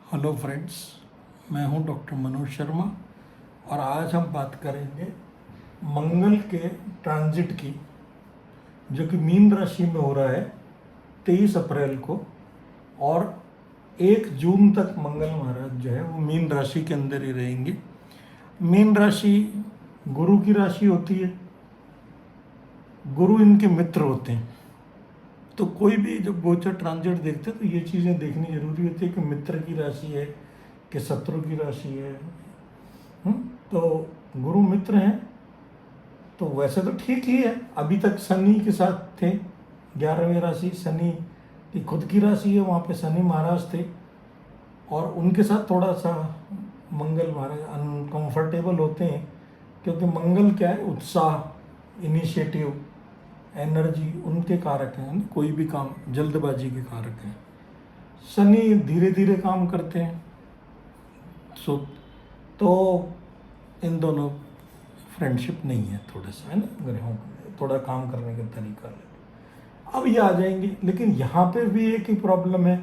Hello friends, मैं हूं doctor Manoj Sharma और आज हम बात करेंगे मंगल के ट्रांजिट की, जो कि मीन राशि में हो रहा है 23 अप्रैल को। और 1 जून तक मंगल महाराज जो है वो मीन राशि के अंदर ही रहेंगे। मीन राशि गुरु की राशि होती है, गुरु इनके मित्र होते हैं। तो कोई भी जब गोचर ट्रांजिट देखते हैं तो ये चीज़ें देखनी जरूरी होती है कि मित्र की राशि है कि शत्रु की राशि है। तो गुरु मित्र हैं तो वैसे तो ठीक ही है। अभी तक शनि के साथ थे, 11वीं राशि शनि की खुद की राशि है, वहाँ पे शनि महाराज थे और उनके साथ थोड़ा सा मंगल महाराज अनकंफर्टेबल होते हैं, क्योंकि मंगल क्या है, उत्साह, इनिशिएटिव, एनर्जी उनके कारक हैं। कोई भी काम जल्दबाजी के कारक हैं। शनि धीरे धीरे काम करते हैं। तो इन दोनों फ्रेंडशिप नहीं है, थोड़ा सा है ना, ग्रहों थोड़ा काम करने का तरीका अलग। अब ये आ जाएंगे, लेकिन यहाँ पे भी एक ही प्रॉब्लम है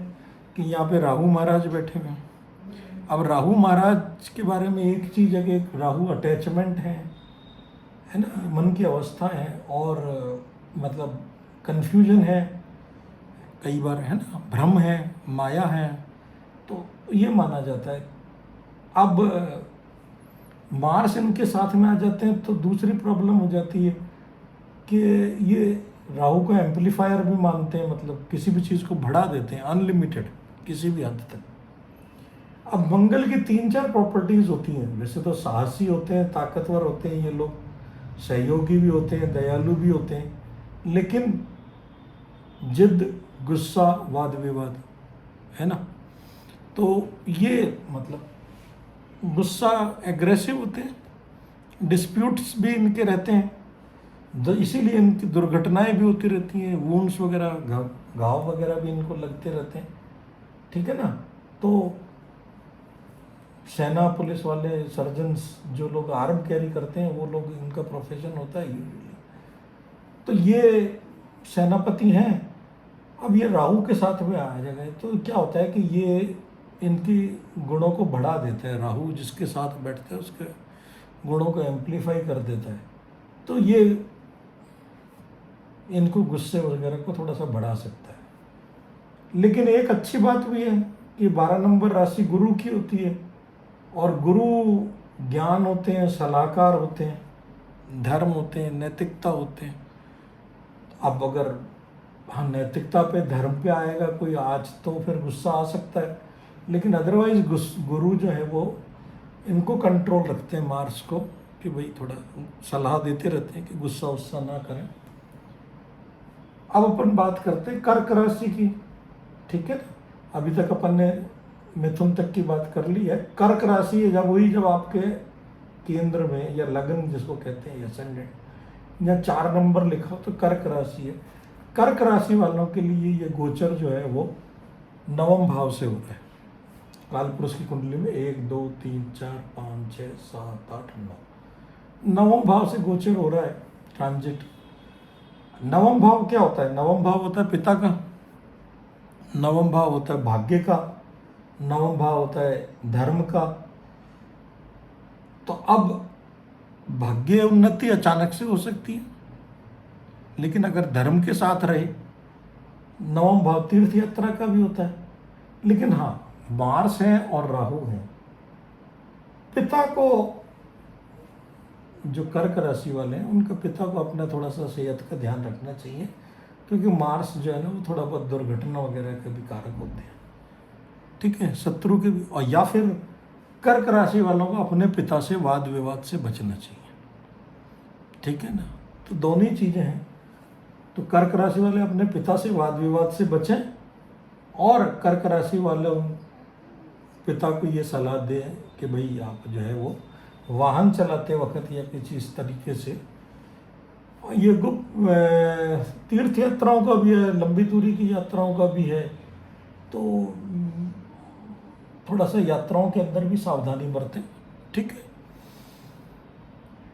कि यहाँ पे राहु महाराज बैठे हुए हैं। अब राहु महाराज के बारे में एक चीज़ है कि राहु अटैचमेंट है ना, मन की अवस्था है और मतलब कन्फ्यूजन है, कई बार है ना, भ्रम है, माया है। तो ये माना जाता है। अब मार्स इनके साथ में आ जाते हैं तो दूसरी प्रॉब्लम हो जाती है कि ये राहु को एम्पलीफायर भी मानते हैं, मतलब किसी भी चीज़ को बढ़ा देते हैं अनलिमिटेड किसी भी हद तक। अब मंगल की 3-4 प्रॉपर्टीज होती हैं। वैसे तो साहसी होते हैं, ताकतवर होते हैं ये लोग, सहयोगी भी होते हैं, दयालु भी होते हैं, लेकिन जिद, गुस्सा, वाद विवाद है ना। तो ये मतलब गुस्सा, एग्रेसिव होते हैं, डिस्प्यूट्स भी इनके रहते हैं, इसीलिए इनकी दुर्घटनाएं भी होती रहती हैं, वुंड्स वगैरह, घाव वगैरह भी इनको लगते रहते हैं, ठीक है ना। तो सेना, पुलिस वाले, सर्जन्स, जो लोग आर्म कैरी करते हैं, वो लोग, इनका प्रोफेशन होता है यूजुअली। तो ये सेनापति हैं। अब ये राहु के साथ में आ जाएगा तो क्या होता है कि ये इनकी गुणों को बढ़ा देता है। राहु जिसके साथ बैठता है उसके गुणों को एम्पलीफाई कर देता है, तो ये इनको गुस्से वगैरह को थोड़ा सा बढ़ा सकता है। लेकिन एक अच्छी बात भी है कि 12 नंबर राशि गुरु की होती है और गुरु ज्ञान होते हैं, सलाहकार होते हैं, धर्म होते हैं, नैतिकता होते हैं। अब अगर हाँ नैतिकता पे, धर्म पे आएगा कोई आज तो फिर गुस्सा आ सकता है, लेकिन अदरवाइज गुरु जो है वो इनको कंट्रोल रखते हैं, मार्स को, कि भाई थोड़ा सलाह देते रहते हैं कि गुस्सा उस्सा ना करें। अब अपन बात करते हैं कर्क राशि की, ठीक है ना। अभी तक अपन ने मिथुन तक की बात कर ली है। कर्क राशि है जब आपके केंद्र में, या लग्न जिसको कहते हैं, या असेंडेंट, या 4 नंबर लिखा हो तो कर्क राशि है। कर्क राशि वालों के लिए ये गोचर जो है वो 9वें भाव से होता है। कालपुरुष की कुंडली में 1 2 3 4 5 6 7 8 9 9वें भाव से गोचर हो रहा है ट्रांजिट। 9वां भाव क्या होता है? 9वां भाव होता है पिता का, 9वां भाव होता है भाग्य का, 9वां भाव होता है धर्म का। तो अब भाग्य उन्नति अचानक से हो सकती है, लेकिन अगर धर्म के साथ रहे, 9वां भाव तीर्थ यात्रा का भी होता है। लेकिन हाँ, मार्स है और राहु है, पिता को, जो कर्क राशि वाले हैं उनका पिता को अपना थोड़ा सा सेहत का ध्यान रखना चाहिए, क्योंकि मार्स जो है ना वो थोड़ा बहुत दुर्घटना वगैरह के भी कारक होते हैं, ठीक है, शत्रु के भी। और या फिर कर्क राशि वालों को अपने पिता से वाद विवाद से बचना चाहिए, ठीक है ना। तो दोनों ही चीज़ें हैं। तो कर्क राशि वाले अपने पिता से वाद विवाद से बचें, और कर्क राशि वाले पिता को ये सलाह दें कि भाई आप जो है वो वाहन चलाते वक्त या किसी इस तरीके से, ये तीर्थ यात्राओं का भी है, लंबी दूरी की यात्राओं का भी है, तो थोड़ा सा यात्राओं के अंदर भी सावधानी बरतें, ठीक है।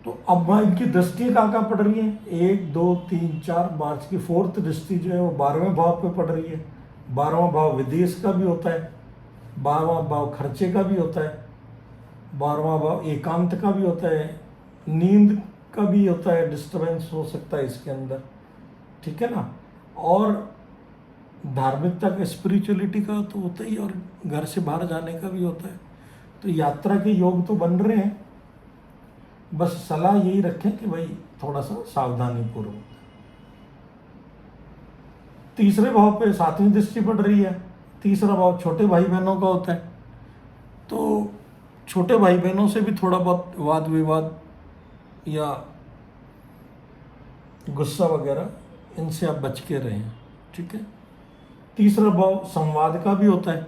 तो अब इनकी दृष्टि कहाँ पड़ रही है? 1 2 3 4, मार्च की 4th दृष्टि जो है वो 12वें भाव पे पड़ रही है। 12वां भाव विदेश का भी होता है, 12वां भाव खर्चे का भी होता है, 12वां भाव एकांत का भी होता है, नींद का भी होता है, डिस्टरबेंस हो सकता है इसके अंदर, ठीक है ना। और धार्मिकता का, स्पिरिचुअलिटी का तो होता ही, और घर से बाहर जाने का भी होता है। तो यात्रा के योग तो बन रहे हैं, बस सलाह यही रखें कि भाई थोड़ा सा सावधानी पूर्वक। तीसरे भाव पे 7वीं दृष्टि पड़ रही है। तीसरा भाव छोटे भाई बहनों का होता है, तो छोटे भाई बहनों से भी थोड़ा बहुत वाद विवाद या गुस्सा वगैरह इनसे आप बच के रहें, ठीक है। तीसरा भाव संवाद का भी होता है,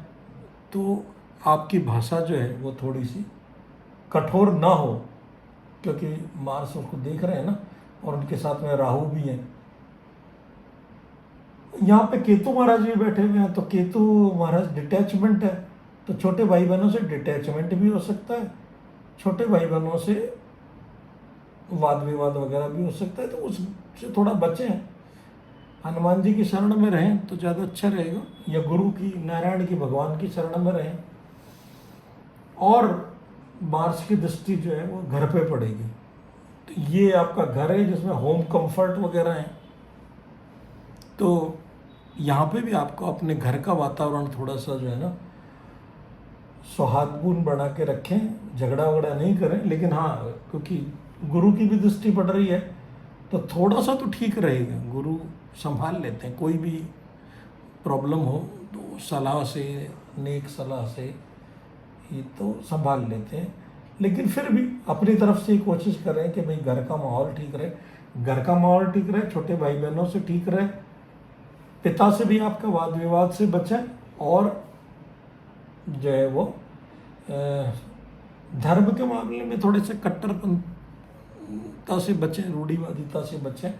तो आपकी भाषा जो है वो थोड़ी सी कठोर ना हो, क्योंकि मार्स उसको देख रहे हैं ना, और उनके साथ में राहु भी है। यहाँ पे केतु महाराज भी बैठे हुए हैं, तो केतु महाराज डिटैचमेंट है, तो छोटे भाई बहनों से डिटैचमेंट भी हो सकता है, छोटे भाई बहनों से वाद विवाद वगैरह भी हो सकता है, तो उससे थोड़ा बचें। हनुमान जी की शरण में रहें तो ज़्यादा अच्छा रहेगा, या गुरु की, नारायण की, भगवान की शरण में रहें। और मार्स की दृष्टि जो है वो घर पे पड़ेगी, तो ये आपका घर है जिसमें होम कंफर्ट वगैरह है, तो यहाँ पे भी आपको अपने घर का वातावरण थोड़ा सा जो है ना सौहार्दपूर्ण बना के रखें, झगड़ा वगड़ा नहीं करें। लेकिन हाँ, क्योंकि गुरु की भी दृष्टि पड़ रही है, तो थोड़ा सा तो ठीक रहेगा, गुरु संभाल लेते हैं। कोई भी प्रॉब्लम हो तो सलाह से, नेक सलाह से ये तो संभाल लेते हैं। लेकिन फिर भी अपनी तरफ से कोशिश करें कि भाई घर का माहौल ठीक रहे, घर का माहौल ठीक रहे, छोटे भाई बहनों से ठीक रहे, पिता से भी आपका वाद विवाद से बचें, और जो है वो धर्म के मामले में थोड़े से कट्टरपंथा से बचें, रूढ़िवादिता से बचें,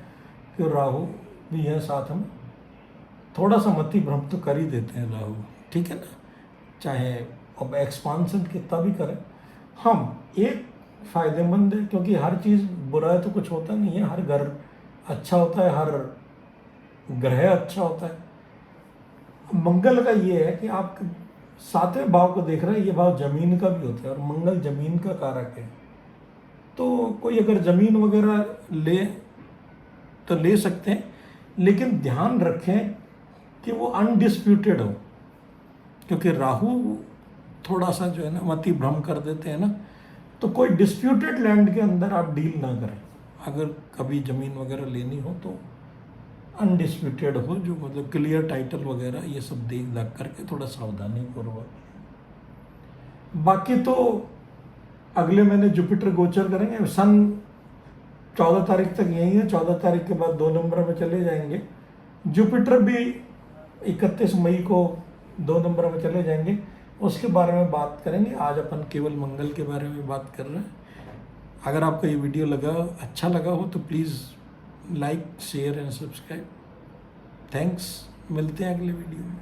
कि राहु भी है साथ में, थोड़ा सा मति भ्रम तो कर ही देते हैं राहु, ठीक है ना। चाहे अब एक्सपांसन कितना भी करें, हम एक फायदेमंद है, क्योंकि हर चीज़ बुरा है तो कुछ होता नहीं है, हर घर अच्छा होता है, हर ग्रह अच्छा होता है। मंगल का ये है कि आप 7वें भाव को देख रहे हैं, ये भाव जमीन का भी होता है, और मंगल जमीन का कारक है, तो कोई अगर जमीन वगैरह ले तो ले सकते हैं, लेकिन ध्यान रखें कि वो अनडिस्प्यूटेड हो, क्योंकि राहु थोड़ा सा जो है ना मति भ्रम कर देते हैं ना, तो कोई डिस्प्यूटेड लैंड के अंदर आप डील ना करें। अगर कभी ज़मीन वगैरह लेनी हो तो अनडिस्प्यूटेड हो, जो मतलब क्लियर टाइटल वगैरह, ये सब देख दाख करके थोड़ा सावधानी पूर्वक। बाकी तो अगले महीने जुपिटर गोचर करेंगे, सन 14 तारीख तक यही है, 14 तारीख के बाद 2 नंबर में चले जाएंगे। जुपिटर भी 31 मई को 2 नंबर में चले जाएंगे, उसके बारे में बात करेंगे। आज अपन केवल मंगल के बारे में बात कर रहे हैं। अगर आपको ये वीडियो अच्छा लगा हो तो please like, share and subscribe. Thanks, मिलते हैं अगले वीडियो में।